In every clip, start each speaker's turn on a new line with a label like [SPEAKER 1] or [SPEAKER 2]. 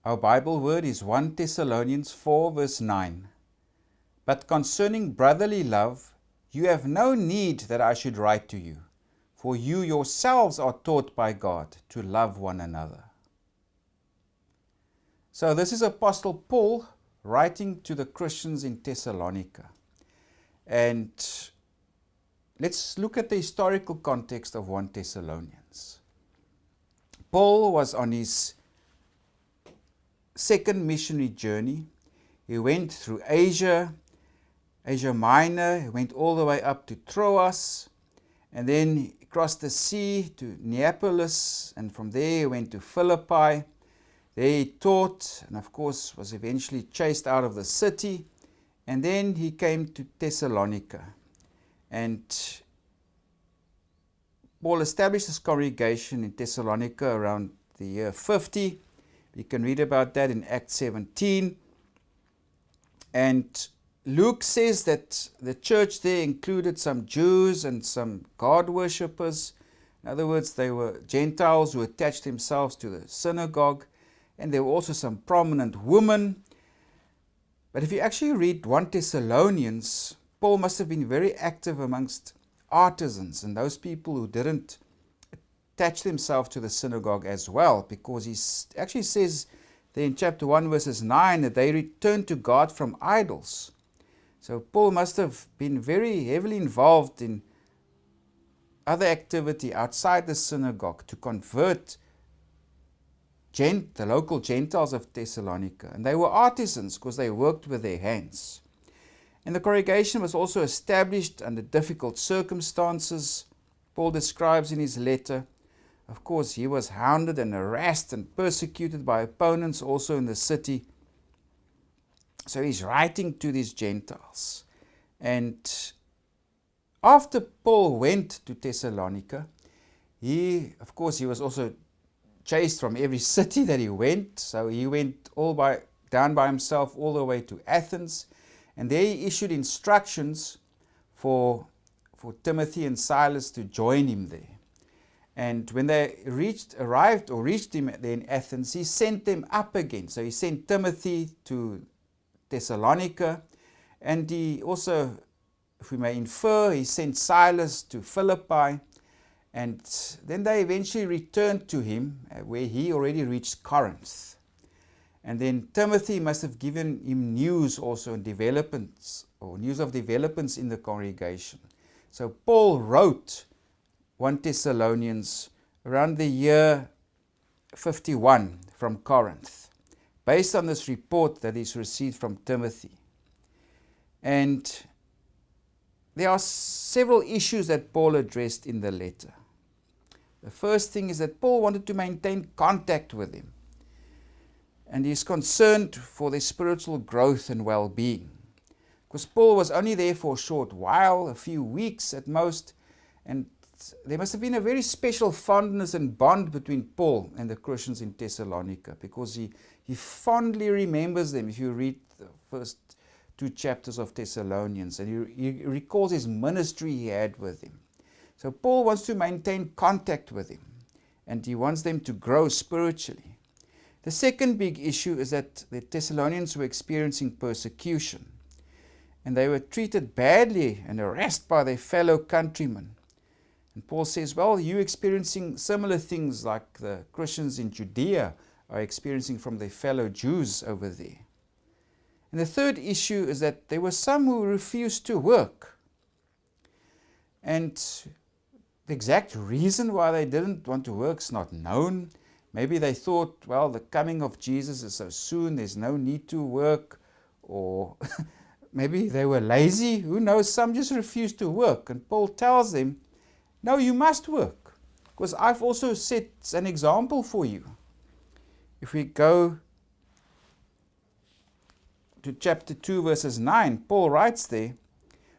[SPEAKER 1] Our Bible word is 1 Thessalonians 4 verse 9. But concerning brotherly love, you have no need that I should write to you, for you yourselves are taught by God to love one another. So this is Apostle Paul writing to the Christians in Thessalonica. And let's look at the historical context of 1 Thessalonians. Paul was on his second missionary journey. He went through Asia Minor, he went all the way up to Troas, and then he crossed the sea to Neapolis, and from there he went to Philippi. There he taught, and of course was eventually chased out of the city, and then he came to Thessalonica. And Paul established his congregation in Thessalonica around the year 50. You can read about that in Acts 17. And Luke says that the church there included some Jews and some God worshippers. In other words, they were Gentiles who attached themselves to the synagogue. And there were also some prominent women. But if you actually read 1 Thessalonians, Paul must have been very active amongst artisans and those people who didn't attach themselves to the synagogue as well, because he actually says there in chapter 1 verses 9 that they returned to God from idols. So Paul must have been very heavily involved in other activity outside the synagogue to convert the local Gentiles of Thessalonica. And they were artisans because they worked with their hands. And the congregation was also established under difficult circumstances. Paul describes in his letter, of course, he was hounded and harassed and persecuted by opponents also in the city. So he's writing to these Gentiles. And after Paul went to Thessalonica, he was also chased from every city that he went. So he went down by himself all the way to Athens. And there he issued instructions for Timothy and Silas to join him there. And when they reached him there in Athens, he sent them up again. So he sent Timothy to Thessalonica, and he also, if we may infer, he sent Silas to Philippi, and then they eventually returned to him where he already reached Corinth. And then Timothy must have given him news also and news of developments in the congregation. So Paul wrote 1 Thessalonians around the year 51 from Corinth, based on this report that he's received from Timothy. And there are several issues that Paul addressed in the letter. The first thing is that Paul wanted to maintain contact with him, and he's concerned for their spiritual growth and well-being. Because Paul was only there for a short while, a few weeks at most, and there must have been a very special fondness and bond between Paul and the Christians in Thessalonica, because he fondly remembers them. If you read the first 2 chapters of Thessalonians, and he recalls his ministry he had with him. So Paul wants to maintain contact with him, and he wants them to grow spiritually. The second big issue is that the Thessalonians were experiencing persecution, and they were treated badly and harassed by their fellow countrymen. And Paul says, well, you're experiencing similar things like the Christians in Judea are experiencing from their fellow Jews over there. And the third issue is that there were some who refused to work. And the exact reason why they didn't want to work is not known. Maybe they thought, well, the coming of Jesus is so soon, there's no need to work. Or maybe they were lazy. Who knows? Some just refused to work. And Paul tells them, no, you must work, because I've also set an example for you. If we go to chapter 2, verses 9, Paul writes there,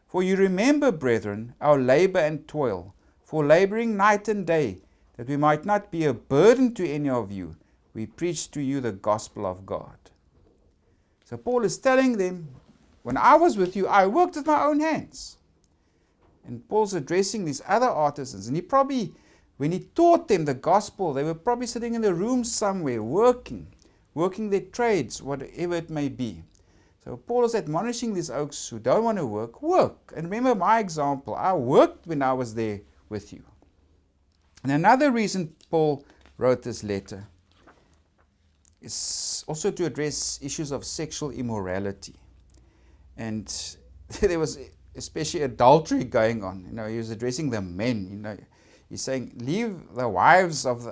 [SPEAKER 1] for you remember, brethren, our labor and toil, for laboring night and day, that we might not be a burden to any of you, we preach to you the gospel of God. So Paul is telling them, when I was with you, I worked with my own hands. And Paul's addressing these other artisans. And he probably, when he taught them the gospel, they were probably sitting in a room somewhere working, working their trades, whatever it may be. So Paul is admonishing these oaks who don't want to work. And remember my example, I worked when I was there with you. And another reason Paul wrote this letter is also to address issues of sexual immorality. And there was especially adultery going on. He was addressing the men. He's saying, leave the wives of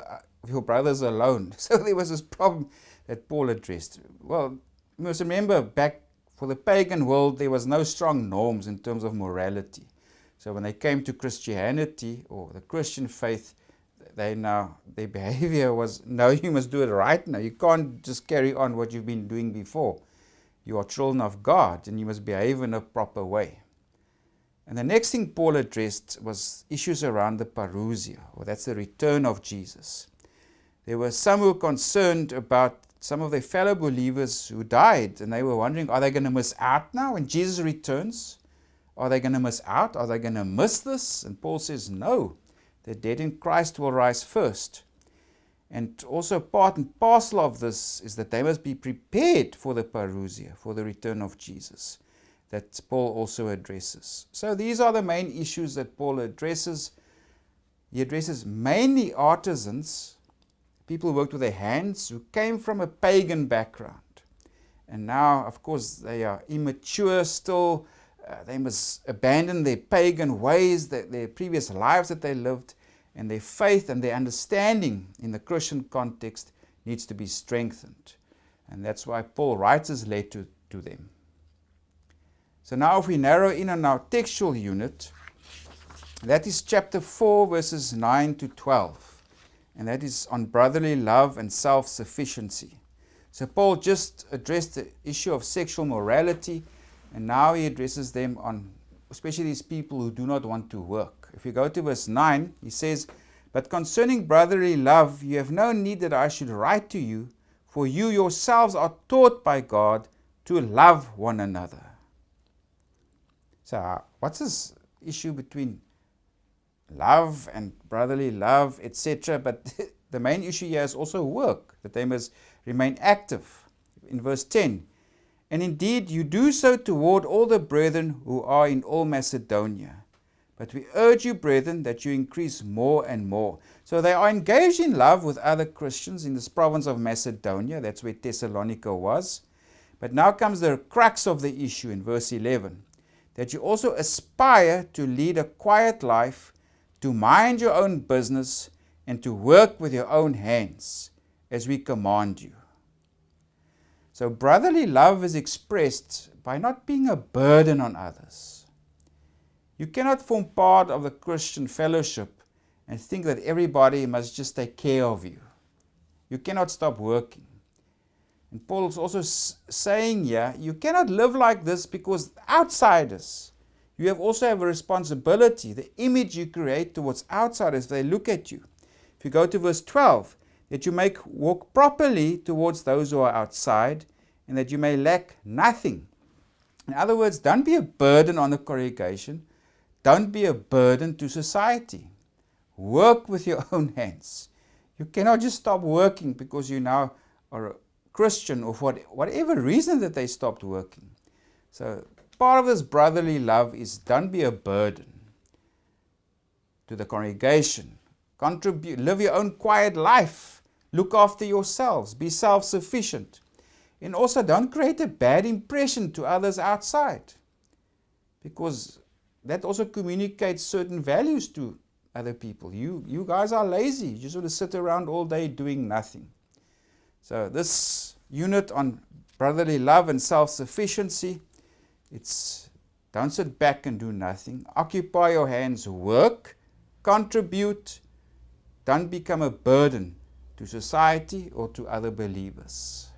[SPEAKER 1] your brothers alone. So there was this problem that Paul addressed. Well, you must remember, back for the pagan world, there was no strong norms in terms of morality. So when they came to Christianity or the Christian faith, their behavior was, no, you must do it right now. You can't just carry on what you've been doing before. You are children of God, and you must behave in a proper way. And the next thing Paul addressed was issues around the parousia, or that's the return of Jesus. There were some who were concerned about some of their fellow believers who died, and they were wondering, are they going to miss out now when Jesus returns? Are they going to miss out? Are they going to miss this? And Paul says, no, the dead in Christ will rise first. And also part and parcel of this is that they must be prepared for the parousia, for the return of Jesus, that Paul also addresses. So these are the main issues that Paul addresses. He addresses mainly artisans, people who worked with their hands, who came from a pagan background. And now, of course, they are immature still. They must abandon their pagan ways, their previous lives that they lived, and their faith and their understanding in the Christian context needs to be strengthened. And that's why Paul writes his letter to them. So now if we narrow in on our textual unit, that is chapter 4, verses 9 to 12. And that is on brotherly love and self-sufficiency. So Paul just addressed the issue of sexual morality, and now he addresses them on, especially these people who do not want to work. If you go to verse 9, he says, but concerning brotherly love, you have no need that I should write to you, for you yourselves are taught by God to love one another. So what's this issue between love and brotherly love, etc.? But the main issue here is also work, that they must remain active. In verse 10, and indeed you do so toward all the brethren who are in all Macedonia. But we urge you, brethren, that you increase more and more. So they are engaged in love with other Christians in this province of Macedonia. That's where Thessalonica was. But now comes the crux of the issue in verse 11. That you also aspire to lead a quiet life, to mind your own business, and to work with your own hands, as we command you. So brotherly love is expressed by not being a burden on others. You cannot form part of the Christian fellowship and think that everybody must just take care of you. You cannot stop working. And Paul is also saying here, you cannot live like this because outsiders, you also have a responsibility. The image you create towards outsiders, they look at you. If you go to verse 12, that you may walk properly towards those who are outside, and that you may lack nothing. In other words, don't be a burden on the congregation. Don't be a burden to society. Work with your own hands. You cannot just stop working because you now are a Christian or for whatever reason that they stopped working. So part of this brotherly love is don't be a burden to the congregation. Contribute, live your own quiet life. Look after yourselves. Be self-sufficient. And also don't create a bad impression to others outside, because that also communicates certain values to other people. You guys are lazy. You just want to sit around all day doing nothing. So this unit on brotherly love and self-sufficiency, it's don't sit back and do nothing. Occupy your hands, work, contribute. Don't become a burden to society or to other believers.